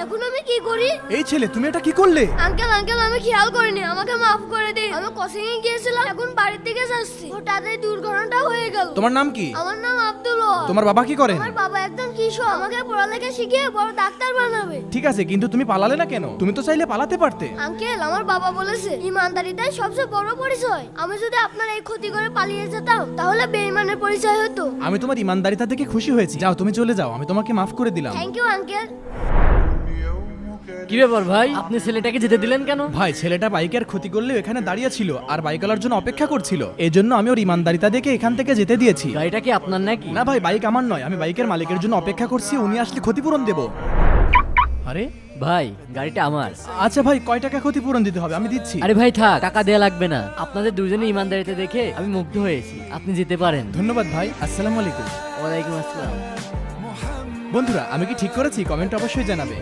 এখন আমি কি করি? এই ছেলে, তুমি এটা কি করলে? আঙ্কেল আঙ্কেল আমি খেয়াল করিনি, আমাকে মাফ করে দিন। আমি কোচিং এ গিয়েছিলাম, এখন বাড়ির থেকে যাচ্ছি, হঠাৎ এই দুর্ঘটনাটা হয়ে গেল। তোমার নাম কি? আমার নাম আব্দুল ওয়াহাব। তোমার বাবা কি করেন? আমার বাবা একদম কৃষক, আমাকে পড়ালেখা শিখিয়ে বড় ডাক্তার বানাবে। ঠিক আছে, কিন্তু তুমি পালালে না কেন? তুমি তো চাইলে পালাতে পারতে। আঙ্কেল আমার বাবা বলেছে ইমানদারিতাই সবচেয়ে বড় পরিচয়। আমি যদি আপনার এই ক্ষতি করে পালিয়ে যেতাম তাহলে বেঈমানের পরিচয় হতো। আমি তোমার ইমানদারিতা দেখে খুশি হয়েছি। যাও, তুমি চলে যাও, আমি তোমাকে মাফ করে দিলাম। Thank you uncle. কি ব্যাপার ভাই, আপনি ছেলেটাকে যেতে দিলেন কেন? ভাই, ছেলেটা বাইকের ক্ষতি করলেও এখানে দাঁড়িয়ে ছিল আর বাইকওয়ালার জন্য অপেক্ষা করছিল। এই জন্য আমি ওর ইমানদারিতা দেখে এখান থেকে যেতে দিয়েছি। গাড়িটা কি আপনার নাকি? না ভাই, বাইক আমার নয়, আমি বাইকের মালিকের জন্য অপেক্ষা করছি, উনি আসলে ক্ষতিপূরণ দেব। আরে ভাই গাড়িটা আমার। আচ্ছা ভাই, কয় টাকা ক্ষতিপূরণ দিতে হবে? আমি দিচ্ছি। আরে ভাই থাক, টাকা দেয়া লাগবে না। আপনাদের দুজনে ইমানদারিতে দেখে আমি মুগ্ধ হয়েছি, আপনি যেতে পারেন। ধন্যবাদ ভাই, আসসালামু আলাইকুম। ওয়ালাইকুম আসসালাম। বন্ধুরা, আমি কি ঠিক করেছি? কমেন্ট অবশ্যই জানাবে।